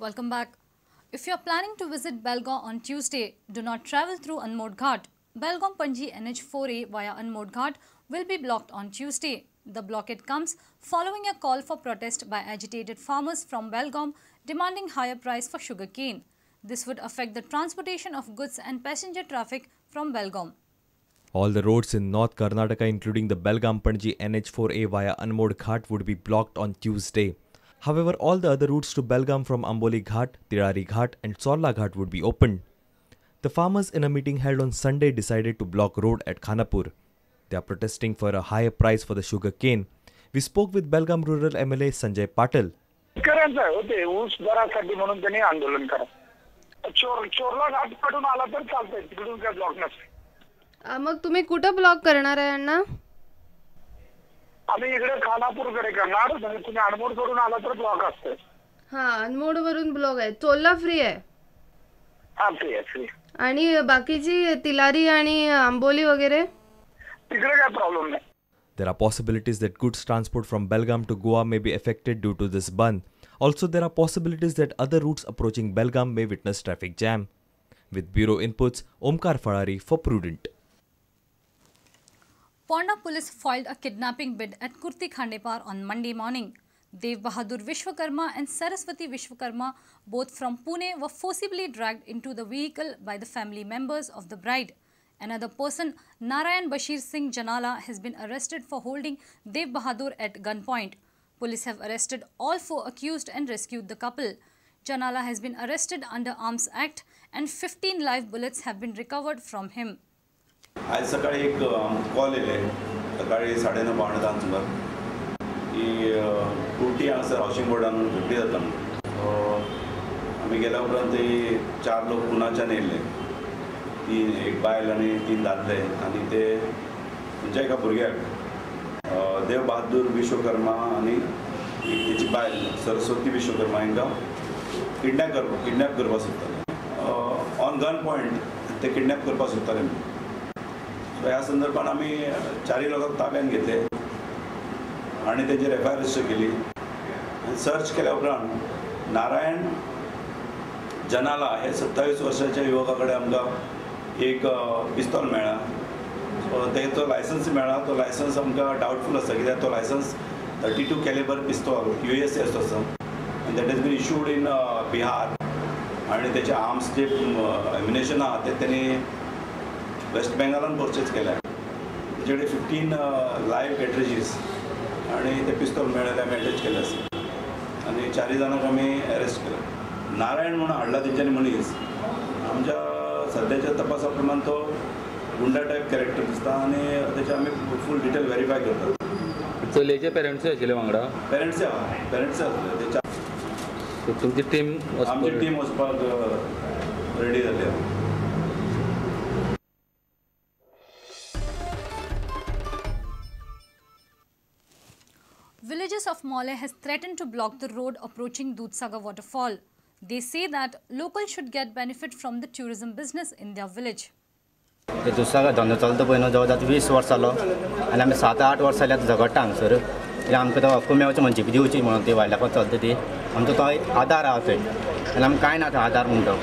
Welcome back. If you are planning to visit Belgaum on Tuesday, do not travel through Anmod Ghat. Belgaum Panji NH4A via Anmod Ghat will be blocked on Tuesday. The blockade comes following a call for protest by agitated farmers from Belgaum demanding higher price for sugarcane. This would affect the transportation of goods and passenger traffic from Belgaum. All the roads in North Karnataka, including the Belgaum Panji NH4A via Anmod Ghat, would be blocked on Tuesday. However, all the other routes to Belgaum from Amboli Ghat, Tirari Ghat and Sorla Ghat would be opened. The farmers in a meeting held on Sunday decided to block road at Khanapur. They are protesting for a higher price for the sugar cane. We spoke with Belgaum Rural MLA Sanjay Patil. मग तुम्ही कुठं block करणार आहे अण्णा? आम्ही इकडे खानापूरकडे करणार, म्हणजे तुम्ही अनमोड सोडून आला तर ब्लॉक असते. हां, अनमोड वरून ब्लॉक आहे. चोल्ला फ्री आहे. हां, फ्री आहे, फ्री. आणि बाकीची तिलारी आणि आंबोली वगैरे तिकडे काय प्रॉब्लेम नाही. There are possibilities that goods transport from Belgaum to Goa may be affected due to this ban. Also, there are possibilities that other routes approaching Belgaum may witness traffic jam. With bureau inputs, Omkar Farari for Prudent. Ponda police filed a kidnapping bid at Kurti Khandepar on Monday morning. Dev Bahadur Vishwakarma and Saraswati Vishwakarma, both from Pune, were forcibly dragged into the vehicle by the family members of the bride. Another person, Narayan Bashir Singh Janala, has been arrested for holding Dev Bahadur at gunpoint. Police have arrested all four accused and rescued the couple. Janala has been arrested under Arms Act and 15 live bullets have been recovered from him. आज सकाळी एक call येले सकाळी 9:30 पावणे 10 सुमार की कुर्टी हांगासर housing बोर्डान झुट्टी जाता सो आमी गेल्या उपरांत 4 लोक पुनाच्यान येयल्ले, एक बायल आनी 3 दादले, आनी ते खंयच्या एका भुरग्याक देव बहादूर विश्वकर्मा आनी तेची बायल सरस्वती विश्वकर्मा हांकां किडनॅप करपाक सोदताले. ऑन गन पॉयंट ते किडनॅप करपाक सोदताले. सो ह्या संदर्भात आम्ही 4 लोकांक ताब्यात घेतले आणि तेचेर FIR रजिस्टर केली. सर्च केल्या उपरांत नारायण जनाला हे 27 वर्षाच्या युवकाकडे आमकां एक पिस्तॉल मेळ्ळा. सो तेचो लायसन्स मेळ्ळा. तो लायसन्स आमकां डावटफूल आसा, कित्याक तो लायसन्स 32 कॅलिबर पिस्तॉल USA आसा आनी that has been issued in Bihar. आणि त्याचे आर्म्स जे एम्युनेशन आहा ते त्यांनी वेस्ट बेंगालान परचेज केल्या. त्याच्याकडे 15 लाईव्ह कॅट्रेजीस आणि ते पिस्तॉल मेळ्ळेले आमी अटॅच केले आसा आनी 4 जाणांक आमी अरेस्ट केला. नारायण म्हणून हाडला तेंच्यांनी मनीस आमच्या सद्याच्या तपासा प्रमाण तो गुंडा टायप कॅरेक्टर दिसता आणि त्याचे आमी फूल डिटेल व्हेरीफाय करतात. चलयेचे पेरंट्स आशिल्ले वांगडा? पेरंट्स आसले. त्याच्या तुमची टीम आमची टीम वचपाक रेडी जाली. Villagers of Mole has threatened to block the road approaching Dudhsagar waterfall. They say that locals should get benefit from the tourism business in their village. Dudhsagar धंदो चलता पळय न्हू जवळ 20 वर्स जालो आनी आमी 7-8 वर्सां जाल्यार झगडटा हांगसर. कित्याक आमकां तो हक्क मेळचो म्हणजे दिवची म्हणून ती वायल्ड लायफाक चलता ती आमचो तो आदार आहा थंय आनी आमकां कांय ना तो आदार म्हणटा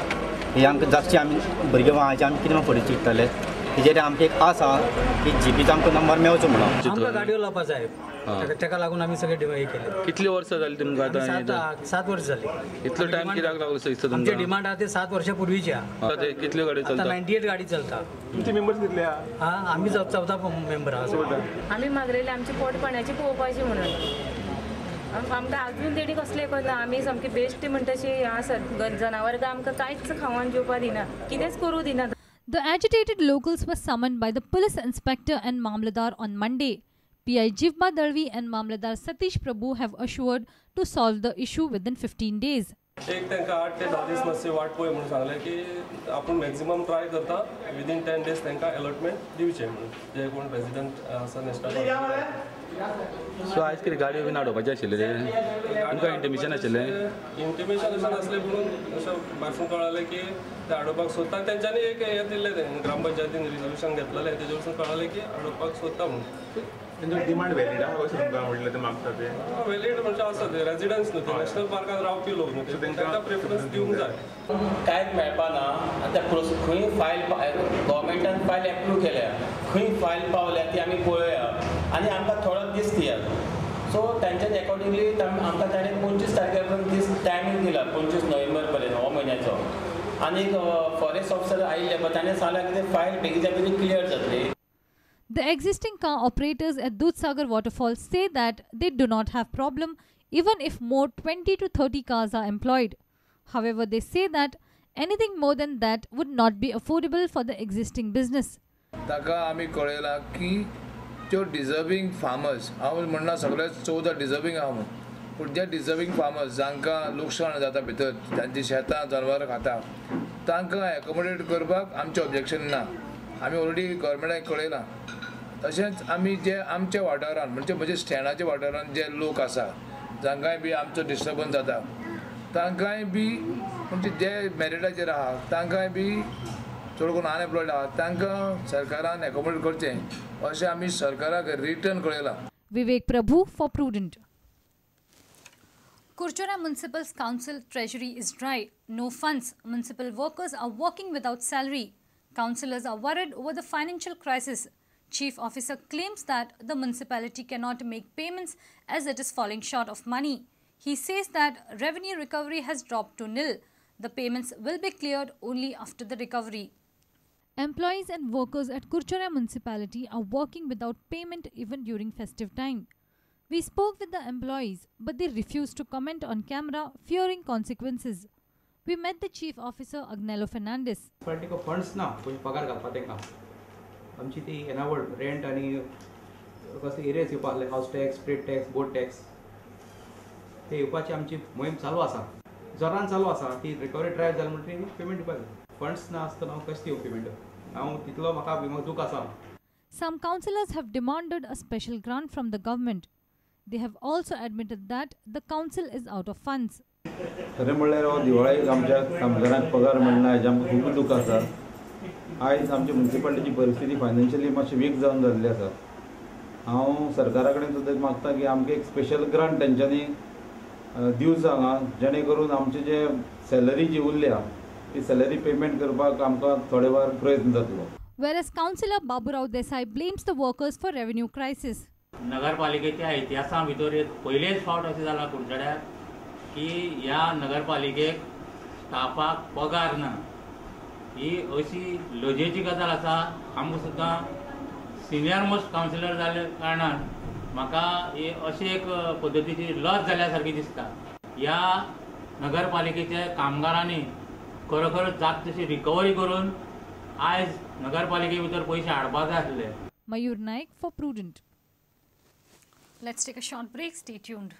ही आमकां जशें आमी भुरगे वहांचे आमी कितें फुडें चिंतताले तेजेर आमकां एक आस आहा की जीपीचो आमकां नंबर मेळचो म्हणून. आमकां गाडयो लावपा जाय, ताका लागून आमी सगळे हे केले. कितली वर्सां जाली तुमकां आतां? 7 वर्स जाली. इतलो टायम कित्याक लागलो दिसता तुमकां? आमचे डिमांड आहा ते 7 वर्सां पूर्वीचे आहा. कितल्यो गाडी चलता? 98 गाडी चलता. तुमचे मेंबर्स कितले आहा? हां, आमी 14 मेंबर आहा. आमी मागलेले आमची पोट पाण्याची पळोवपाची म्हणून आमकां अजून तेणी कसले करना. आमी सामकी बेश्टी म्हणटा तशी आसत. जनावर आमकां कांयच खावोन जेवपाक दिना, कितेंच करूं दिना. The agitated locals were summoned by the police inspector and Mamladar on Monday. PI Jivba Dalvi and Mamladar Satish Prabhu have assured to solve the issue within 15 days. एक तांकां 8 ते 10 दीस मातशें वाट पळय म्हणून सांगलें की आपूण मॅक्झिमम ट्राय करता विदीन 10 डेज तांकां अलॉटमेंट दिवचें म्हणून जे कोण रेजिडेंट आसा नेशनल. सो आयज कितें गाडयो बीन हाडोवपाचे आशिल्ले ते तुमकां इंटिमेशन आशिल्लें? इंटिमेशन अशें नासलें म्हणून अशें भाशून कळालें की ते हाडोवपाक सोदता. तेंच्यांनी एक हें दिल्लें ग्रामपंचायतीन रिजोल्यूशन घेतलेलें तेजे वरसून कळालें की हाडोवपाक सोदता म्हणून. तेंचो डिमांड वॅलीड आहा अशें तुमकां म्हटलें ते मागता ते वॅलीड म्हणजे आसा ते रेजिडंट्स न्हू ते नॅशनल पार्कांत रावपी लोक न्हू ते तांकां प्रेफरन्स दिवंक जाय कांयच मेळपाना आतां खंय फायल गव्हर्मेंटान फायल एप्रूव केल्या खंय फायल पावल्या ती आमी पळोवया आनी आमकां थोडो दीस दियात सो तांच्यान अकॉर्डिंगली आमकां ताणें 25 तारखे पर्यंत दीस टायमींग दिला 25 नोव्हेंबर पर्यंत हो म्हयन्याचो आनी फॉरेस्ट ऑफिसर आयिल्ले बट ताणें सांगलां की ते फायल बेगीच्या बेगीन क्लियर जातली. The existing car operators at Dudhsagar waterfall say that they do not have problem even if more 20 to 30 cars are employed. However, they say that anything more than that would not be affordable for the existing business. ताका आमी कळयला की त्यो deserving farmers हांव म्हणना सगळे 14 deserving आहा म्हणून पूण जे डिजर्विंग फार्मर्स जांकां लुकसाण जाता भितर तांची शेतां जनवरां खाता तांकां एकोमोडेट करपाक आमचें ऑब्जेक्शन ना आमी ऑलरेडी गव्हर्मेंटाक कळयलां. तशेंच आमी जे आमच्या वाठारांत म्हणजे म्हजे स्टँडाच्या वाठारांत जे लोक आसा जांकांय बी आमचो डिस्टर्बन्स जाता तांकांय बी म्हणजे जे मॅरिटाचेर आहा तांकांय बी चड करून अनएम्प्लॉयड आहा तांकां सरकारान एकोमोडेट करचें अशें आमी सरकाराक return कळयलां. Vivek Prabhu for Prudent. Kurchara Municipal Council treasury is dry. No funds. Municipal workers are working without salary. Councillors are worried over the financial crisis. Chief Officer claims that the municipality cannot make payments as it is falling short of money. He says that revenue recovery has dropped to nil. The payments will be cleared only after the recovery. Employees and workers at Kurchara municipality are working without payment even during festive time. We spoke with the employees, but they refused to comment on camera, fearing consequences. We met the Chief Officer Agnello Fernandez. Political funds ना, कोणी पगार घालपा तेंकां. आमची ती एनावड rent आनी कसले areas येवपा आसले हावस टॅक्स, स्ट्रीट टॅक्स, बोट टॅक्स ते येवपाची आमची मोहीम चालू आसा जोरान चालू आसा. ती रिकवरी ड्रायव्ह जाली म्हणटरी पेमेंट दिवपाक जाय. फंड्स ना आसतना हांव कशें दिवं पेमेंट हांव तितलो म्हाका दूख आसा. Some councillors have demanded a special grant from the government. They have also admitted that the council is out of funds. खरें म्हणल्यार दिवाळेक आमच्या कामगारांक पगार मेळना हेजें आमकां खूब दूख आसा. आयज आमच्या म्युनिसिपालिटीची परिस्थिती फायनान्शियली मातशी वीक जावन जाल्ली आसा. हांव सरकारा कडेन सुद्दां मागता की आमकां एक स्पेशल ग्रांट तेंच्यांनी दिवंक हांगा जेणे करून आमचे जे सॅलरी जी उरल्या ती सॅलरी पेमेंट करपाक आमकां थोडे वार प्रयत्न जातलो. Whereas Councillor Baburao Desai blames the workers for revenue crisis. नगरपालिकेच्या इतिहासा भितर एक पयलेच फावट अशें जाला कुडचड्यार की ह्या नगरपालिकेक स्टाफाक पगार ना. ही अशी लजेची गजाल आसा. आमकां सुद्दां सिनियर मोस्ट कावन्सिलर जाल्या कारणान म्हाका ही अशी एक पद्दतीची लज जाल्या सारकी दिसता. ह्या नगरपालिकेच्या कामगारांनी खरोखर जाता तशी रिकवरी करून आयज नगरपालिके भितर पयशे हाडपाक जाय आसले. Mayur Naik for Prudent. Let's take a short break. Stay tuned.